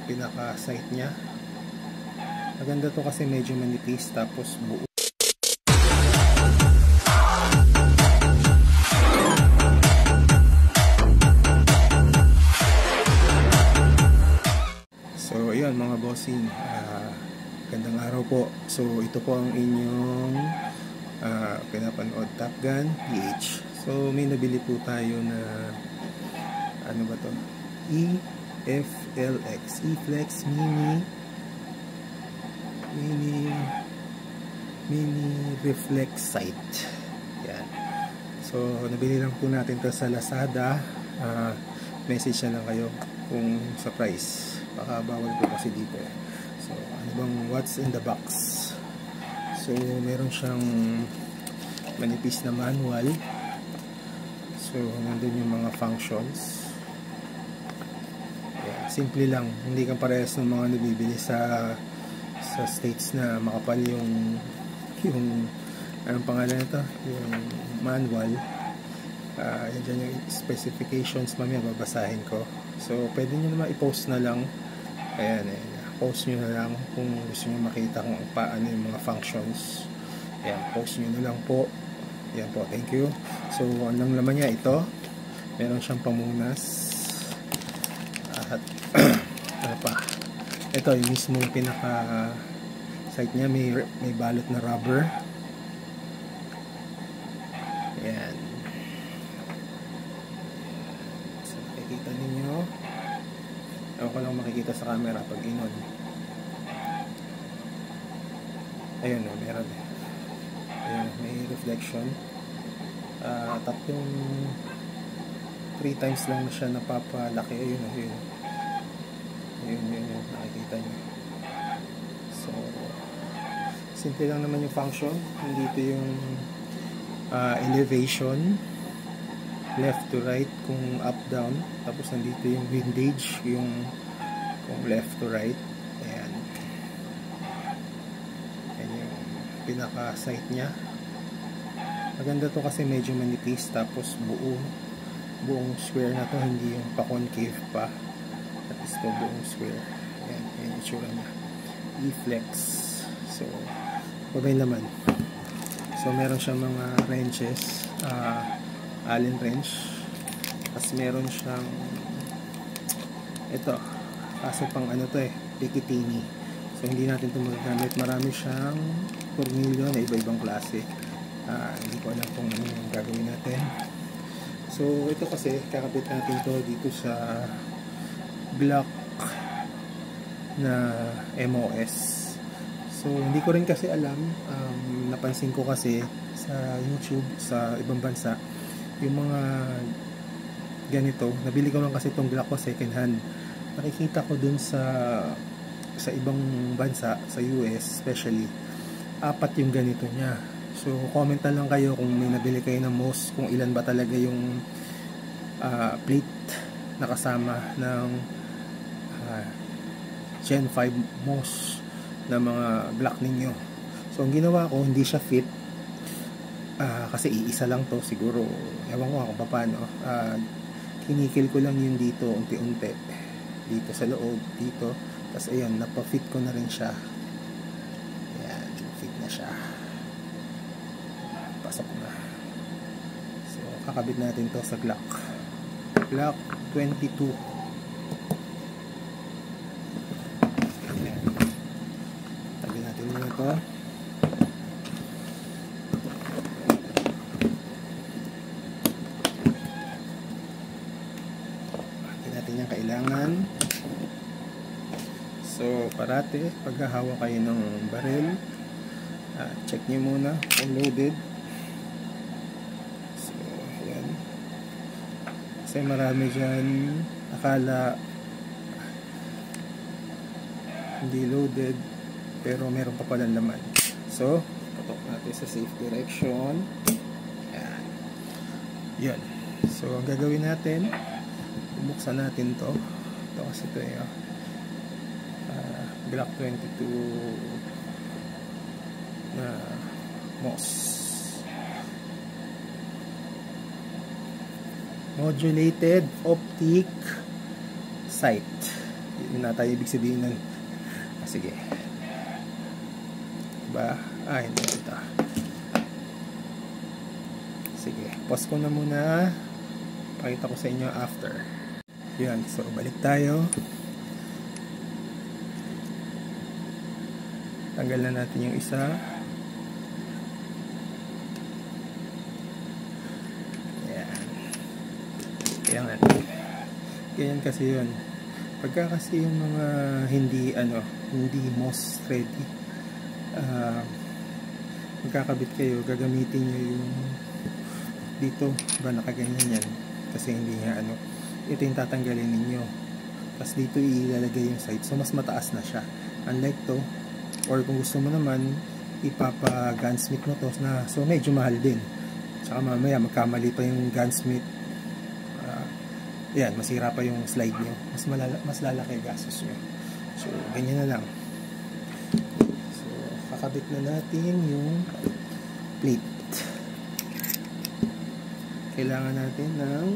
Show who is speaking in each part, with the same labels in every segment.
Speaker 1: pinaka sight niya. Maganda to kasi medyo manipis tapos buo. So ayun mga bossing, gandang araw po. So ito po ang inyong pinapanood, Top Gun PH. So may nabili po tayo na ano ba to? EFLX mini reflex sight. Yan. So nabili lang po natin to sa Lazada. Message na lang kayo kung sa price. Baka bawal po kasi dito eh. So ano bang what's in the box? So meron siyang manipis na manual. So nandun yung mga functions. Yeah, simple lang, hindi kang parehas ng mga nabibili sa States na makapal yung anong pangalan nito, yung manual. Yan dyan yung specifications, mamaya babasahin ko. So pwede nyo naman i-post na lang. Ayan, post nyo na lang kung gusto nyo makita kung paano yung mga functions. Ayan, post nyo na lang po. Ayan po, thank you. So anong laman niya ito, meron siyang pamunas at ano pa, ito yung mismong pinaka sight niya, may balot na rubber. Ayan, so makikita ninyo, ewan ko lang makikita sa camera pag inon. Ayun o, meron eh. Ayun, may reflection. Tatlong 3 times lang na siya napapalaki. Ayun, nakikita nyo. So simple lang naman yung function. Nandito yung elevation, left to right kung up down, tapos nandito yung windage, yung kung left to right. Ayan, yan yung pinaka sight nya. Maganda to kasi medyo manipis tapos buong square na to, hindi yung pa-concave pa. At least to buong square. Ayan, yan yung itsura nya. E-flex. So okay naman. So meron siyang mga wrenches, Allen wrench. Tapos meron siyang ito, kaso pang ano to eh, Picatinny. So hindi natin ito magagamit. Marami siyang tornilyo na iba-ibang klase. Hindi ko alam kung ano yung gagawin natin. So ito kasi kakabit natin to dito sa Glock na MOS. So hindi ko rin kasi alam, napansin ko kasi sa YouTube sa ibang bansa yung mga ganito. Nabili ko lang kasi itong Glock ko second hand. Nakikita ko dun sa ibang bansa, sa US especially, 4 yung ganito niya. So comment na lang kayo kung may nabili kayo ng MOS, kung ilan ba talaga yung plate na kasama ng Gen 5 MOS na mga Glock ninyo. So ang ginawa ko, hindi siya fit kasi iisa lang to siguro, ewan ko kung paano. Kinikil ko lang yun dito unti-unti, dito sa loob, dito, tapos ayun, napafit ko na rin siya. Ayan, fit na siya, pasok na. So kakabit natin to sa Glock 22. Ayan, tabi natin muna to. Natin yung kailangan. So parate paghahawa kayo ng baril, check nyo muna kung loaded. So ayan, kasi marami dyan akala hindi loaded pero meron pa palang laman. So patok natin sa safe direction. Ayan, yan. So ang gagawin natin, buksan natin to. Ito kasi ito eh, Glock 22 na MOS. Modulated optic sight. Yun na tayo ibig sabihin nun. Sige. Diba? Hindi ito. Sige, pause ko na muna. Pakita ko sa inyo after. Yan, so balik tayo. Tanggal na natin yung isa. Yan. Yan. Ganyan kasi yun. Pagka kasi yung mga hindi most ready, magkakabit kayo, gagamitin nyo yung dito ba nakaganyan yan kasi hindi nga ito yung tatanggalin ninyo, tapos dito ilalagay yung side, so mas mataas na siya, unlike to, or kung gusto mo naman ipapa gunsmith mo to na, so medyo mahal din, tsaka mamaya magkamali pa yung gunsmith, yan, masira pa yung slide nyo, mas lalaki gastos nyo. So ganyan na lang. So kakabit na natin yung plate. Kailangan natin ng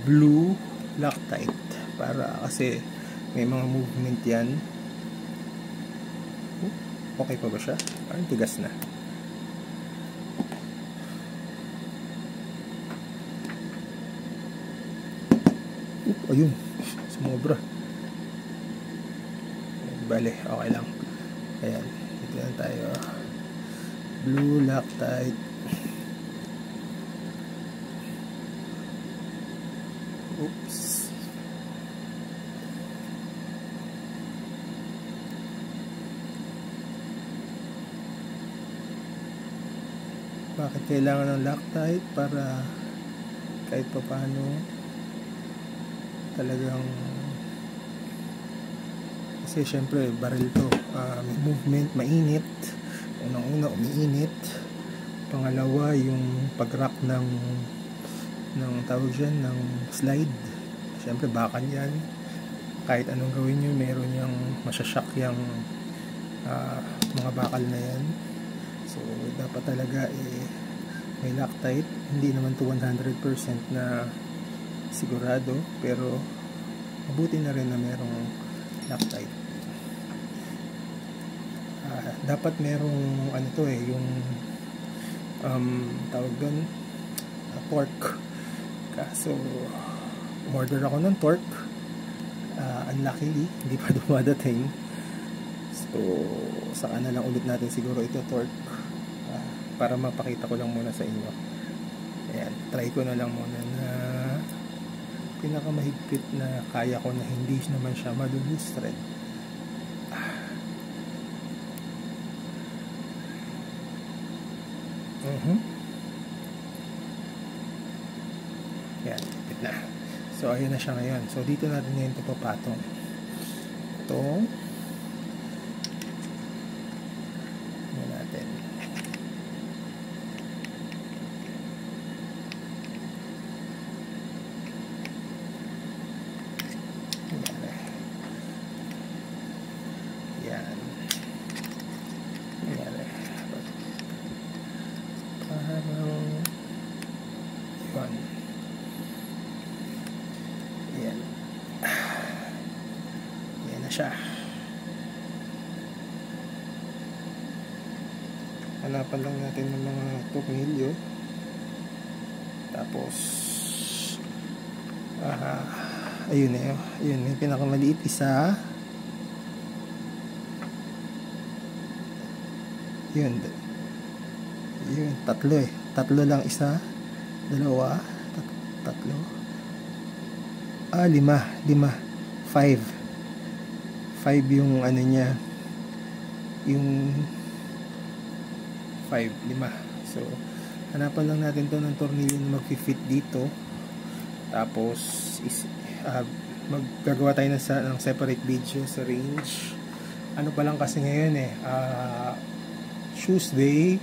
Speaker 1: blue Loctite para kasi may mga movement yan. Okay pa ba siya? Parang tigas na. Ayun, sumobra. Bale, okay lang. Ayan, dito na tayo. Blue Loctite. Oops. Bakit kailangan ng Loctite? Para kahit pa paano talagang, kasi syempre baril to, may movement, mainit, unang-una umiinit, pangalawa yung pag-rock ng tawag dyan, ng slide, syempre bakan yan, kahit anong gawin nyo meron yung masyashock yung mga bakal na yan. So dapat talaga may Loctite, hindi naman to 100% na sigurado, pero mabuti na rin na merong Loctite. Dapat merong yung tawag doon, torque. So order ako ng torque, unluckily hindi pa dumadating, so saka na lang ulit natin siguro ito torque, para mapakita ko lang muna sa inyo. Ayan, try ko na lang muna na pinakamahigpit na kaya ko na hindi naman siya malulus thread. Yan, higpit na. So ayun na siya ngayon. So dito natin ngayon ito papatong. Ito natin. Yan. Parang yan. Yan na siya. Hanapan lang natin ng mga tornilyo. Tapos ayun na yun. Ayun, may pinakamaliit isa. Yun, tatlo lang, isa, dalawa, tatlo, lima, 5 yung niya, yung 5, 5. So hanapan lang natin to ng tornilyo na mag-fit dito, tapos maggagawa tayo ng separate video sa range. Ano pa lang kasi ngayon Tuesday,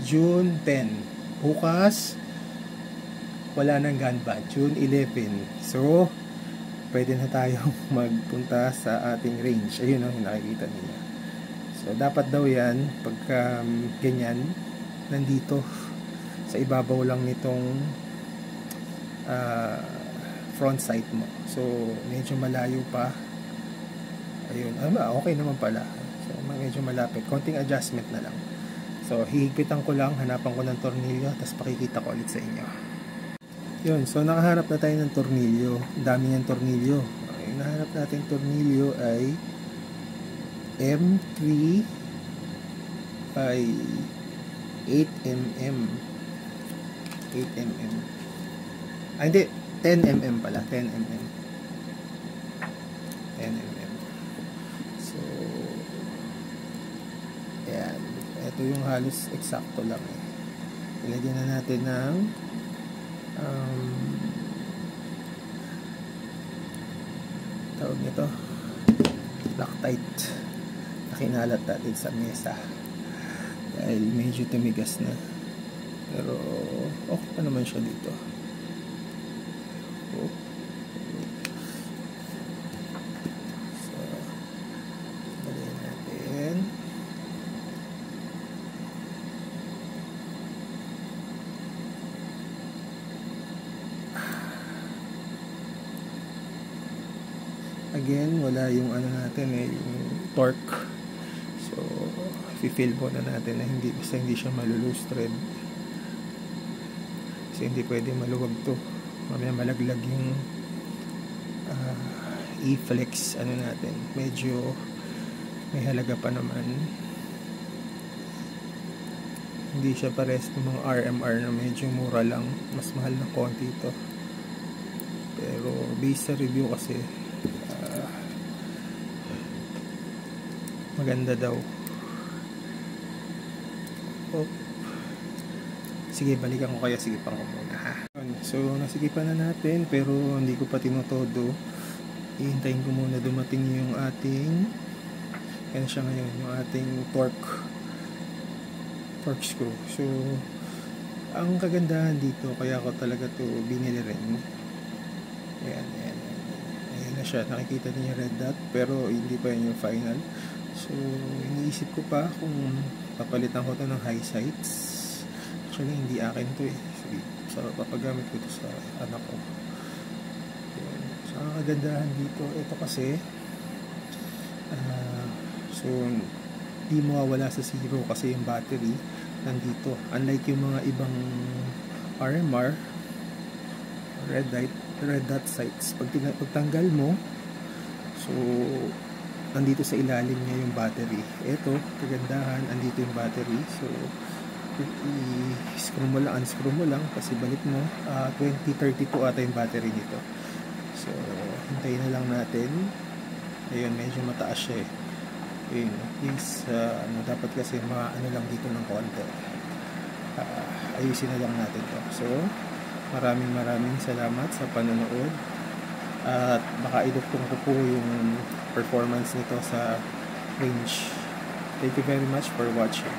Speaker 1: June 10. Bukas, wala nang gun ban. June 11. So, pwede na tayong magpunta sa ating range. Ayun yung nakikita niyo. So, dapat daw yan, pagka ganyan, nandito, sa ibabaw lang nitong front sight mo. So medyo malayo pa. Ayun, okay naman pala. So medyo malapit, konting adjustment na lang. So hihigpitan ko lang, hanapan ko ng tornilyo, tapos pakikita ko ulit sa inyo. Yun, so nakahanap na tayo ng tornilyo. Dami niyang tornilyo. Okay, nahanap natin tornilyo ay M3 ay 8mm. 8mm. Ah, hindi, 10mm pala, 10mm. 10mm. So ayan, ito yung halos eksakto lang eh. Ilagyan na natin ng tawag nito, Loctite na kinalat natin sa mesa dahil medyo tumigas na, pero okay pa naman siya dito. So lagyan natin. Again, wala yung ano natin eh, yung torque. So, i-feel mo na natin na basta hindi siya malulose thread. Kasi hindi pwede maluwag to. Mamaya malaglag yung e-flex ano natin. Medyo may halaga pa naman. Hindi siya pares ng mga RMR na medyo mura lang. Mas mahal na konti ito. Pero based sa review kasi, maganda daw. Oh. Sige, balikan ko kaya. Sigipan ko muna ha. So, nasigipan na natin pero hindi ko pa tinutodo. Ihintayin ko muna dumating yung ating, yan siya ngayon, yung ating torque screw. So, ang kagandahan dito, kaya ko talaga to binili rin. Ayan na siya. Nakikita niyo yung red dot pero hindi pa yun yung final. So, iniisip ko pa kung papalitan ko to ng high sights. Actually, hindi akin to eh. So, papagamit ko to sa anak ko. So, ang kagandahan dito, ito kasi, so, di mawawala sa zero kasi yung battery nandito. Unlike yung mga ibang RMR, red dot sights, pagtanggal mo, so, nandito sa ilalim niya yung battery. Ito, kagandahan, andito yung battery. So, i-screw mo lang, unscrew mo lang, kasi balik mo, 2032 ata yung battery nito. So, hintayin na lang natin. Ayun, medyo mataas siya eh. Ayun, please, dapat kasi ano lang dito ng konti. Ayusin na lang natin to. So, maraming salamat sa panonood. At baka idugtong ko po yung performance nito sa range. Thank you very much for watching.